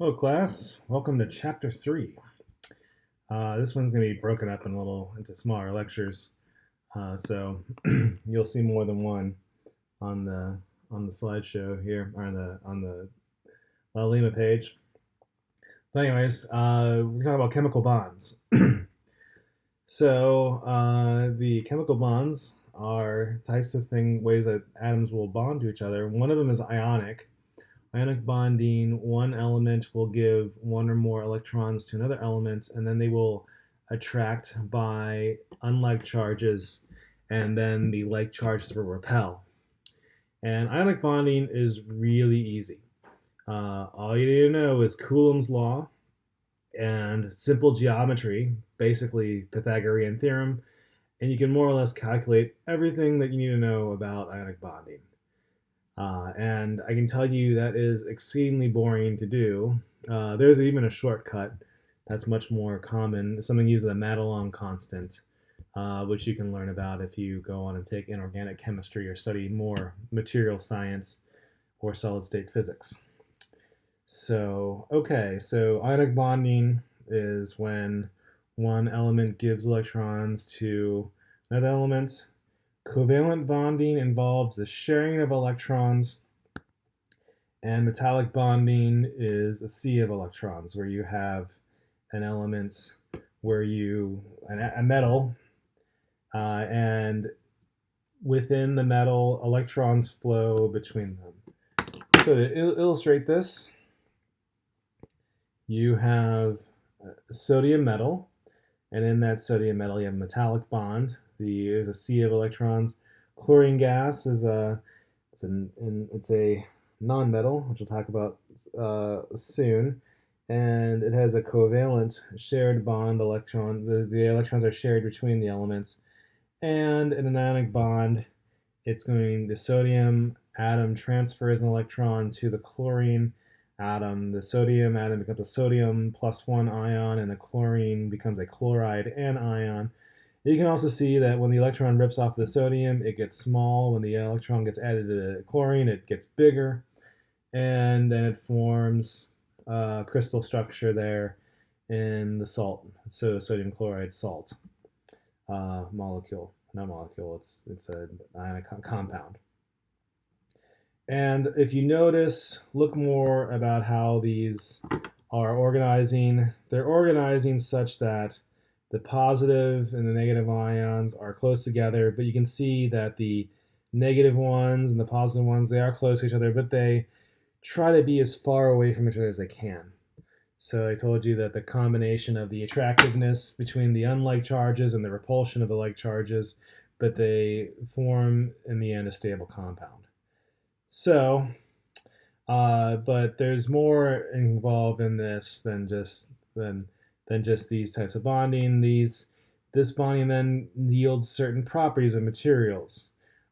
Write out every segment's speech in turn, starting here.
Hello, class. Welcome to Chapter 3. This one's going to be broken up into smaller lectures, so you'll see more than one on the slideshow here, or on the Lima page. But anyways, we're talking about chemical bonds. The chemical bonds are types of ways that atoms will bond to each other. One of them is ionic. Ionic bonding, one element will give one or more electrons to another element, and then they will attract by unlike charges, and then the like charges will repel. And ionic bonding is really easy. All you need to know is Coulomb's law and simple geometry, basically Pythagorean theorem, and you can more or less calculate everything that you need to know about ionic bonding. And I can tell you that is exceedingly boring to do. There's even a shortcut that's much more common, something used as a Madelung constant, which you can learn about if you go on and take inorganic chemistry or study more material science or solid state physics. So ionic bonding is when one element gives electrons to another element. Covalent bonding involves the sharing of electrons, and metallic bonding is a sea of electrons, where you have an element a metal, and within the metal, electrons flow between them. So to illustrate this, you have sodium metal, and in that sodium metal, you have a metallic bond. There's a sea of electrons. Chlorine gas is it's a nonmetal, which we'll talk about soon, and it has a covalent shared bond electron. The electrons are shared between the elements, and in an ionic bond, the sodium atom transfers an electron to the chlorine atom. The sodium atom becomes a sodium plus one ion, and the chlorine becomes a chloride anion. You can also see that when the electron rips off the sodium, it gets small. When the electron gets added to the chlorine, it gets bigger, and then it forms a crystal structure there in the salt. So sodium chloride salt molecule, not molecule. It's an ionic compound. And if you notice, look more about how these are organizing. They're organizing such that the positive and the negative ions are close together, but you can see that the negative ones and the positive ones, they are close to each other, but they try to be as far away from each other as they can. So I told you that the combination of the attractiveness between the unlike charges and the repulsion of the like charges, but they form, in the end, a stable compound. So, but there's more involved in this than just these types of bonding. This bonding then yields certain properties of materials.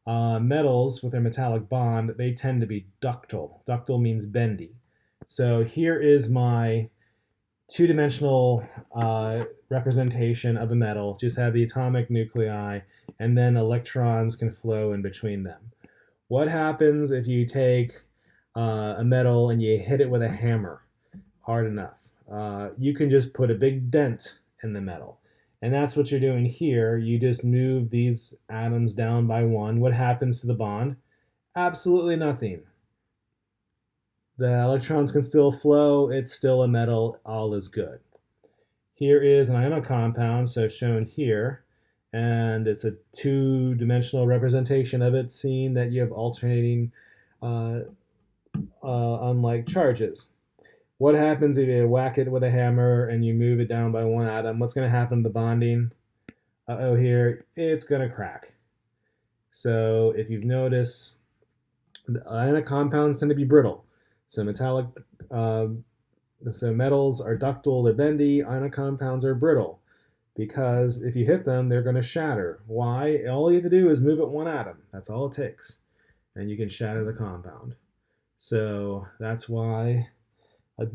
Metals with their metallic bond, they tend to be ductile. Ductile means bendy. So here is my two-dimensional representation of a metal. Just have the atomic nuclei, and then electrons can flow in between them. What happens if you take a metal and you hit it with a hammer hard enough? You can just put a big dent in the metal. And that's what you're doing here. You just move these atoms down by one. What happens to the bond? Absolutely nothing. The electrons can still flow. It's still a metal. All is good. Here is an ionic compound, so shown here. And it's a two-dimensional representation of it, seeing that you have alternating unlike charges. What happens if you whack it with a hammer and you move it down by one atom? What's going to happen to the bonding? Here, it's going to crack. So if you've noticed, the ionic compounds tend to be brittle. So metals are ductile, they're bendy. Ionic compounds are brittle, because if you hit them, they're going to shatter. Why? All you have to do is move it one atom. That's all it takes. And you can shatter the compound. So that's why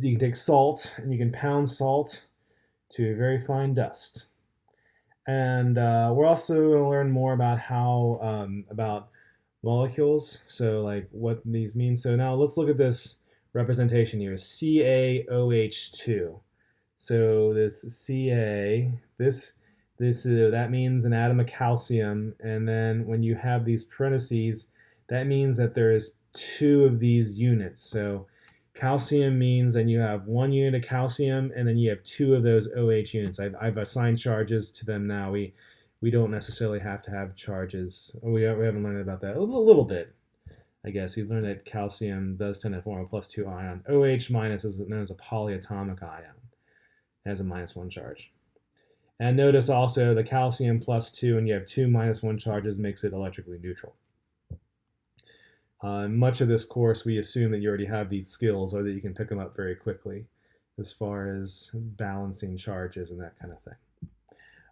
you can take salt and you can pound salt to a very fine dust. And we're also going to learn more about about molecules, so like what these mean. So now let's look at this representation here is CaOH2. So this Ca, that means an atom of calcium, and then when you have these parentheses, that means that there's two of these units. So calcium means then you have one unit of calcium, and then you have two of those OH units. I've assigned charges to them now. We don't necessarily have to have charges. We haven't learned about that a little bit. I guess you've learned that calcium does tend to form a +2 ion. OH minus is known as a polyatomic ion. It has a -1 charge. And notice also the calcium +2, and you have two -1 charges, makes it electrically neutral. Much of this course, we assume that you already have these skills or that you can pick them up very quickly as far as balancing charges and that kind of thing.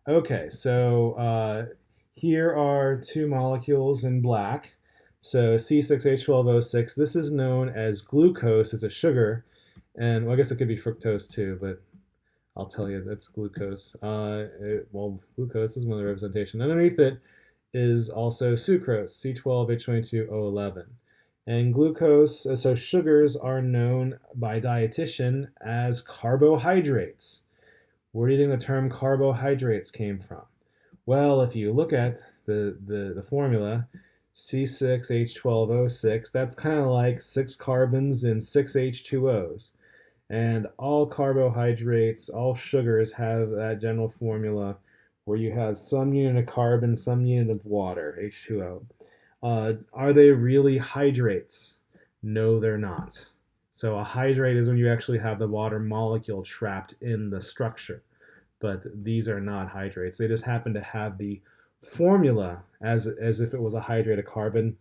Okay, so here are two molecules in black. So C6H12O6, this is known as glucose. It's a sugar, and well, I guess it could be fructose too, but I'll tell you that's glucose. Well, glucose is one of the representation. Underneath it is also sucrose, C12H22O11. And glucose, so sugars are known by dietitian as carbohydrates. Where do you think the term carbohydrates came from? Well, if you look at the formula, C6H12O6, that's kind of like 6 carbons and 6 H2Os. And all carbohydrates, all sugars have that general formula where you have some unit of carbon, some unit of water, H2O. Are they really hydrates? No, they're not. So a hydrate is when you actually have the water molecule trapped in the structure. But these are not hydrates. They just happen to have the formula as if it was a hydrate of carbon,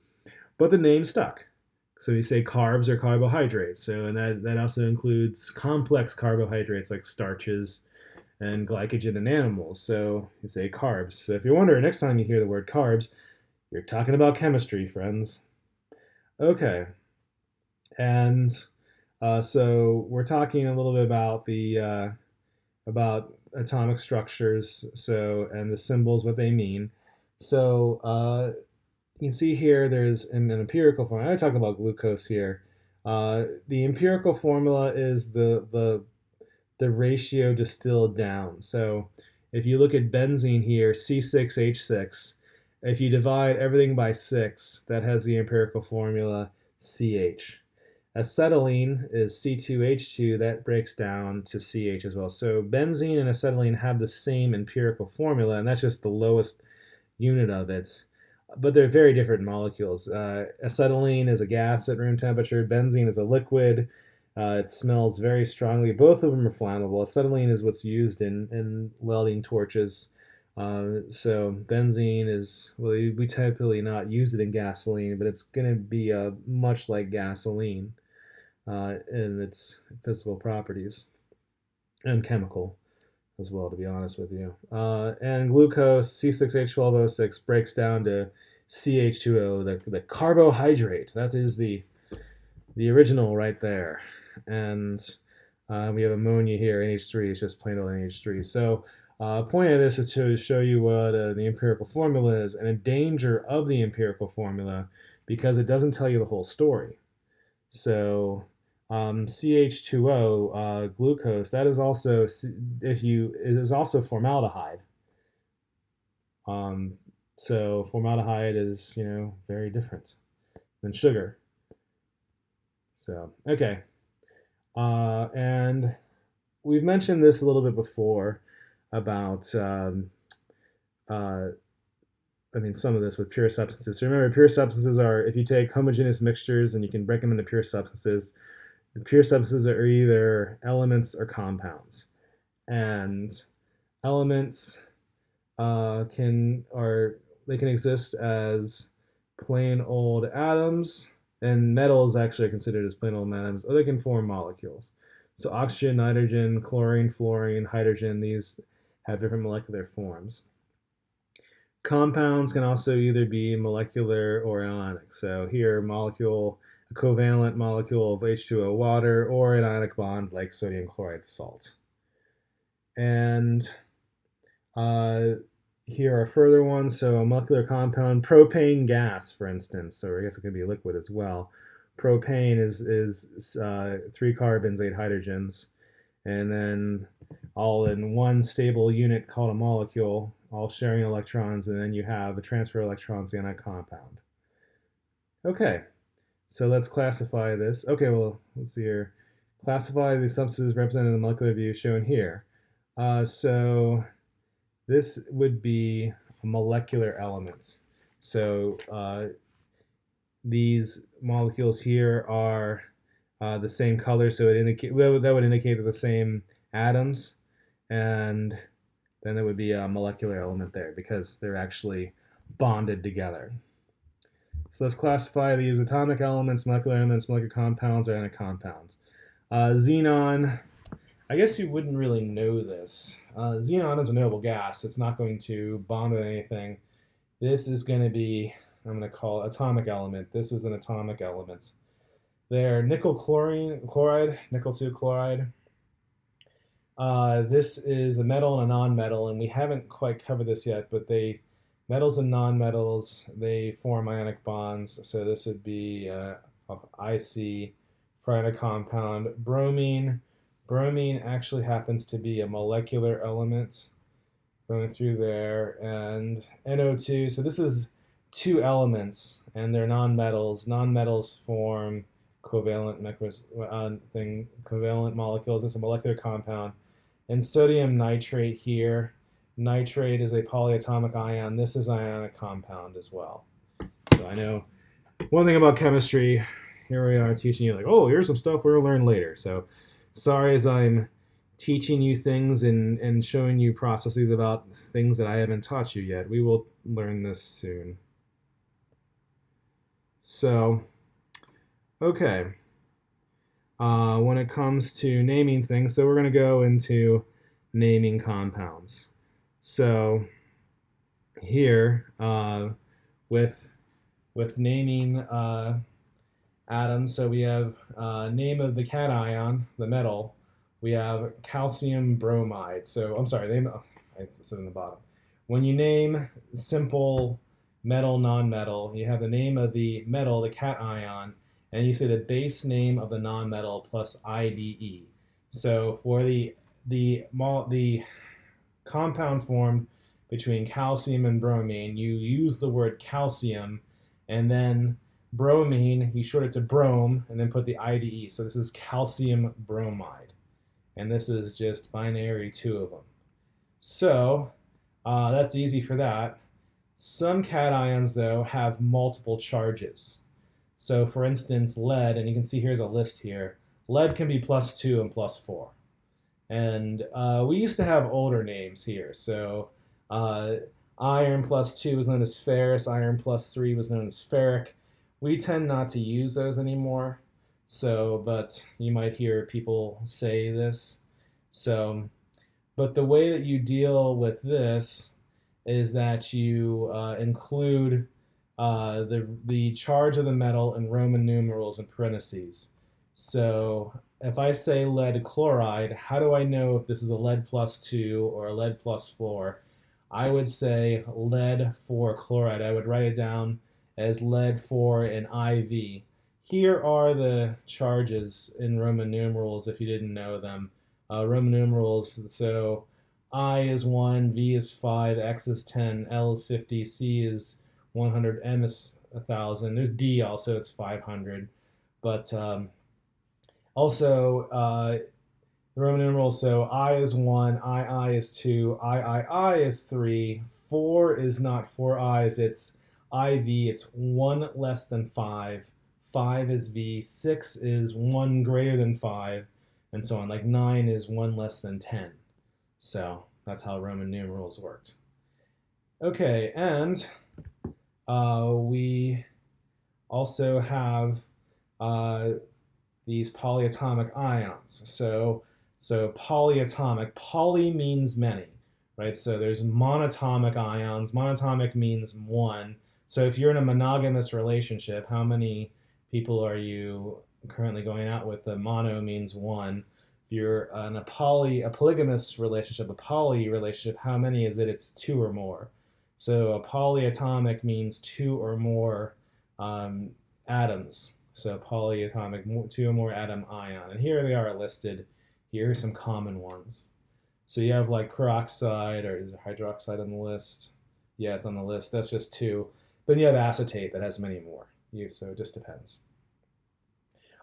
but the name stuck. So you say carbs or carbohydrates. So and that also includes complex carbohydrates like starches and glycogen in animals. So you say carbs. So if you're wondering, next time you hear the word carbs, you're talking about chemistry, friends. Okay. And so we're talking a little bit about the about atomic structures, so and the symbols, what they mean. So you can see here there's an empirical formula. I talk about glucose here. The empirical formula is the ratio distilled down. So if you look at benzene here, C6H6, if you divide everything by 6, that has the empirical formula CH. Acetylene is C2H2, that breaks down to CH as well. So benzene and acetylene have the same empirical formula, and that's just the lowest unit of it. But they're very different molecules. Acetylene is a gas at room temperature. Benzene is a liquid. It smells very strongly. Both of them are flammable. Acetylene is what's used in welding torches. So benzene is, well, we typically not use it in gasoline, but it's going to be much like gasoline in its physical properties and chemical as well, to be honest with you. And glucose, C6H12O6, breaks down to CH2O, the carbohydrate. That is the original right there. And we have ammonia here, NH3, it's just plain old NH3. So point of this is to show you what the empirical formula is and a danger of the empirical formula because it doesn't tell you the whole story. So CH2O, glucose, that is also it is also formaldehyde. So formaldehyde is very different than sugar. So okay, and we've mentioned this a little bit before about I mean some of this with pure substances. So remember, pure substances are if you take homogeneous mixtures and you can break them into pure substances. The pure substances are either elements or compounds, and elements can exist as plain old atoms, and metals actually are considered as plain old atoms, or they can form molecules. So oxygen, nitrogen, chlorine, fluorine, hydrogen, these have different molecular forms. Compounds can also either be molecular or ionic. So here, a covalent molecule of H2O water, or an ionic bond like sodium chloride salt. And here are further ones. So a molecular compound, propane gas, for instance. So I guess it could be a liquid as well. propane is 3 carbons, 8 hydrogens, and then all in one stable unit called a molecule, all sharing electrons, and then you have a transfer of electrons in a compound. Okay, so let's classify this. Okay, well, let's see here. Classify the substances represented in the molecular view shown here. So this would be molecular elements. So these molecules here are the same color, so that would indicate they're the same atoms, and then there would be a molecular element there because they're actually bonded together. So let's classify these atomic elements, molecular compounds, or anticompounds. Xenon, I guess you wouldn't really know this. Xenon is a noble gas. It's not going to bond with anything. This is going to be, I'm going to call it atomic element. This is an atomic element. They're nickel chloride, nickel 2 chloride. This is a metal and a non-metal, and we haven't quite covered this yet, but metals and non-metals, they form ionic bonds. So this would be IC for a compound. Bromine actually happens to be a molecular element going through there, and NO2. So this is 2 elements, and they're non-metals. Non-metals form covalent covalent molecules. It's a molecular compound. And sodium nitrate here. Nitrate is a polyatomic ion. This is ionic compound as well. So I know one thing about chemistry. Here we are teaching you like, oh, here's some stuff we'll learn later. So sorry as I'm teaching you things and showing you processes about things that I haven't taught you yet. We will learn this soon. So, okay. When it comes to naming things, so we're going to go into naming compounds. So here, with naming atoms, so we have name of the cation, the metal. We have calcium bromide. So I'm sorry, I said in the bottom. When you name simple metal, non-metal, you have the name of the metal, the cation, and you say the base name of the non-metal plus IDE. So for the compound formed between calcium and bromine, you use the word calcium, and then bromine, you short it to brome, and then put the IDE. So this is calcium bromide, and this is just binary 2 of them. So that's easy for that. Some cations, though, have multiple charges. So for instance, lead, and you can see here's a list here. Lead can be +2 and +4. And we used to have older names here. So iron +2 was known as ferrous, iron +3 was known as ferric. We tend not to use those anymore. So, but you might hear people say this. So, but the way that you deal with this is that you include the charge of the metal in Roman numerals and parentheses. So if I say lead chloride, how do I know if this is a lead +2 or a lead +4? I would say lead 4 chloride. I would write it down as lead 4 in IV. Here are the charges in Roman numerals if you didn't know them. Roman numerals, so I is 1, V is 5, X is 10, L is 50, C is 100, M is 1,000. There's D also, it's 500. But also, the Roman numerals, so I is 1, I is 2, I is 3, 4 is not 4 I's, it's IV, it's 1 less than 5, 5 is V, 6 is 1 greater than 5, and so on. Like 9 is 1 less than 10. So that's how Roman numerals worked. Okay, and we also have these polyatomic ions. So polyatomic, poly means many, right? So there's monatomic ions. Monatomic means 1. So if you're in a monogamous relationship, how many people are you currently going out with? The mono means 1. If you're in a polygamous relationship, a poly relationship, how many is it? It's 2 or more. So a polyatomic means 2 or more atoms. So polyatomic, 2 or more atom ion. And here they are listed. Here are some common ones. So you have like peroxide, or is there hydroxide on the list? Yeah, it's on the list. That's just 2. But you have acetate that has many more. So it just depends.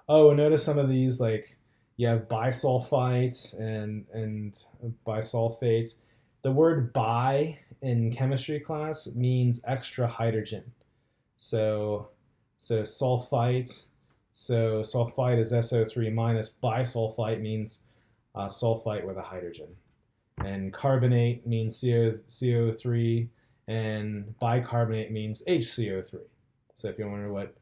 Oh, and notice some of these, like you have bisulfites and bisulfates. The word bi in chemistry class means extra hydrogen. So sulfite. So sulfite is SO3 minus. Bisulfite means sulfite with a hydrogen. And carbonate means CO3, and bicarbonate means HCO3. So if you wonder what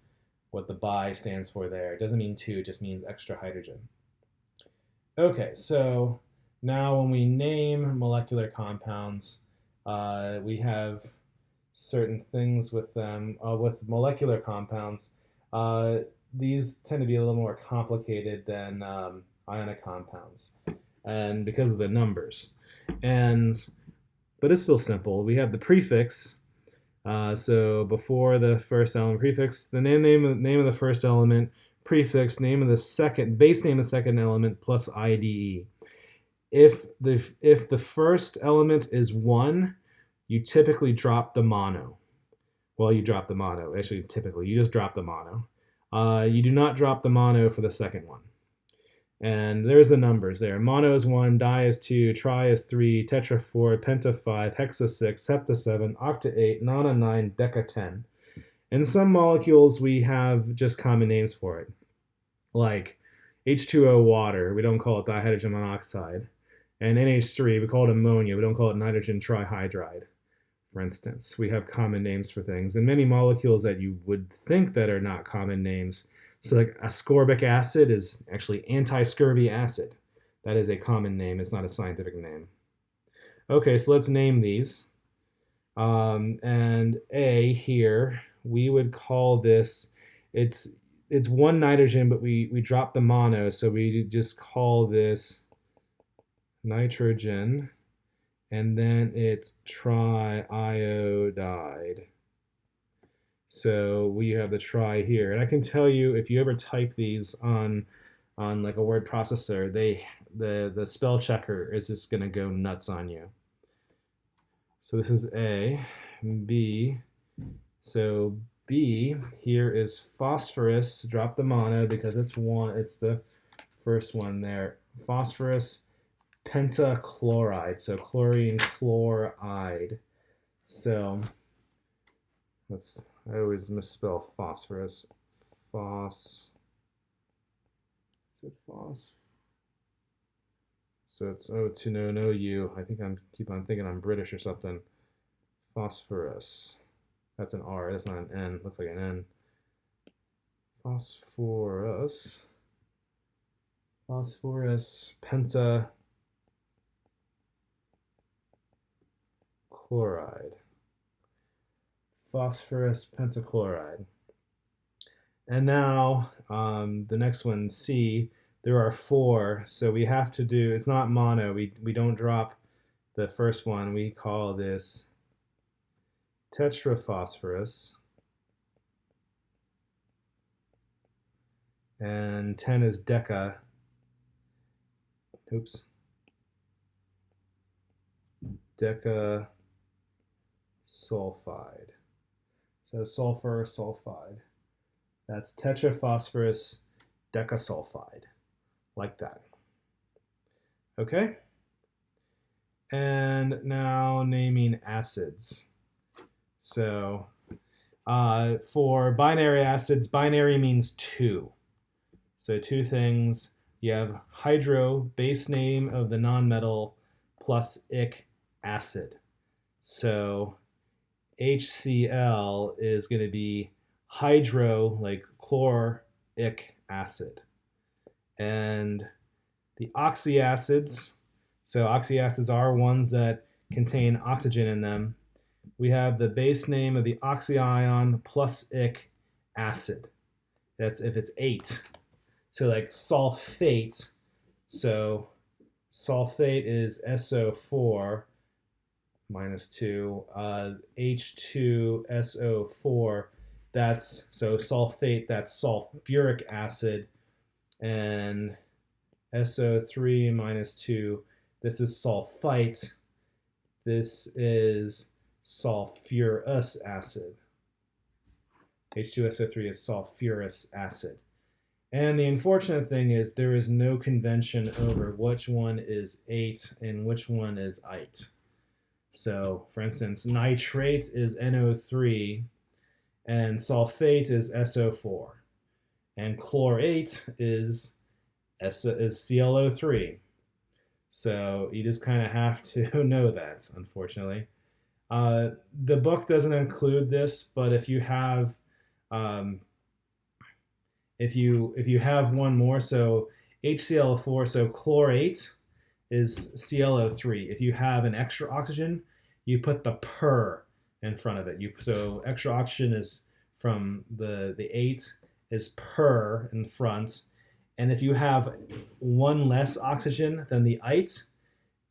the bi stands for there, it doesn't mean 2, it just means extra hydrogen. Okay, so now when we name molecular compounds, we have certain things with them. With molecular compounds, these tend to be a little more complicated than ionic compounds, and because of the numbers. But it's still simple. We have the prefix. So before the first element, prefix, the name of the first element, prefix, name of the second, base name of the second element, plus IDE. If the first element is 1, you typically drop the mono. Well, you drop the mono. Actually, typically, you just drop the mono. You do not drop the mono for the second one. And there's the numbers there. Mono is 1, di is 2, tri is 3, tetra 4, penta 5, hexa 6, hepta 7, octa 8, nona 9, deca 10. In some molecules, we have just common names for it. Like H2O water, we don't call it dihydrogen monoxide. And NH3, we call it ammonia, we don't call it nitrogen trihydride, for instance. We have common names for things. And many molecules that you would think that are not common names. So like ascorbic acid is actually anti-scurvy acid. That is a common name. It's not a scientific name. Okay, so let's name these. And A here, we would call this, it's 1 nitrogen, but we drop the mono, so we just call this nitrogen, and then it's triiodide. So we have the tri here. And I can tell you, if you ever type these on like a word processor, the spell checker is just going to go nuts on you. So this is A. B. So B here is phosphorus. Drop the mono because it's the first one there. Phosphorus pentachloride. So chlorine chloride. So I always misspell phosphorus. Is it phos? So it's no U. I think keep on thinking I'm British or something. Phosphorus. That's an R. That's not an N. Looks like an N. Phosphorus. Phosphorus pentachloride. Phosphorus pentachloride. And now the next one, C, there are 4, so we have to do, it's not mono, we don't drop the first one, we call this tetraphosphorus, and 10 is deca, deca sulfide. So sulfur sulfide. That's tetraphosphorus decasulfide, like that. Okay? And now naming acids. So for binary acids, binary means 2. So 2 things. You have hydro, base name of the nonmetal, plus ic acid. So HCl is going to be hydro, like chloric acid. And the oxyacids, so oxyacids are ones that contain oxygen in them. We have the base name of the oxyion plus ic acid. That's if it's 8. So like sulfate, so sulfate is SO4 minus 2, H2SO4 That's so sulfate, that's sulfuric acid, and SO3 minus 2, this is sulfite. This is sulfurous acid. H2SO3 is sulfurous acid. And the unfortunate thing is there is no convention over which one is 8 and which one is ite. So, for instance, nitrate is NO3 and sulfate is SO4. And chlorate is ClO3. So you just kind of have to know that, unfortunately. The book doesn't include this, but if you have if you have one more, so HCl4, so chlorate is ClO3. If you have an extra oxygen, you put the per in front of it. So extra oxygen is from the 8 is per in front, and if you have one less oxygen than the ite,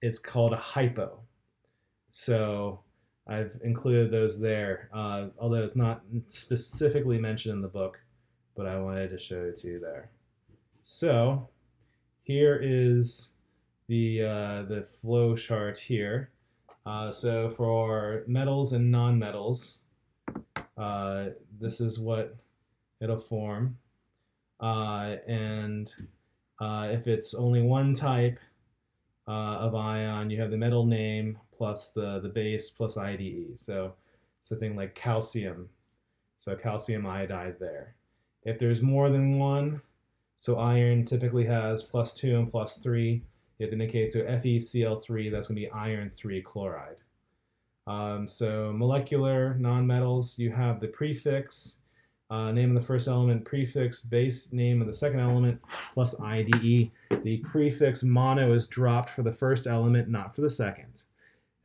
it's called a hypo. So I've included those there, although it's not specifically mentioned in the book, but I wanted to show it to you there. So here is the flow chart here. So for metals and nonmetals, this is what it'll form. And if it's only one type of ion, you have the metal name plus the base plus IDE. So it's a thing like calcium. So calcium iodide there. If there's more than one, so iron typically has +2 and +3. In the case of FeCl3, that's going to be iron 3 chloride. So molecular nonmetals, you have the prefix, name of the first element, prefix, base name of the second element, plus IDE. The prefix mono is dropped for the first element, not for the second.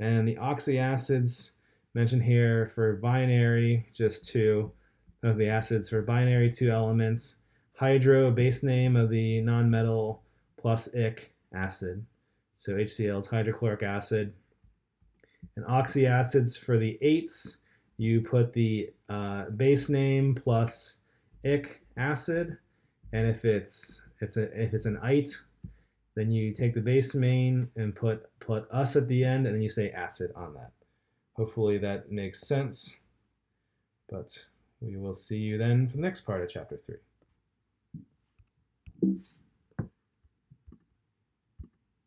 And the oxyacids mentioned here for binary, just 2 of the acids for binary 2 elements. Hydro, base name of the nonmetal, plus ic acid. So HCl is hydrochloric acid. And oxyacids for the 8s, you put the base name plus ic acid, and if it's an ite, then you take the base name and put us at the end, and then you say acid on that. Hopefully that makes sense, but we will see you then for the next part of chapter 3.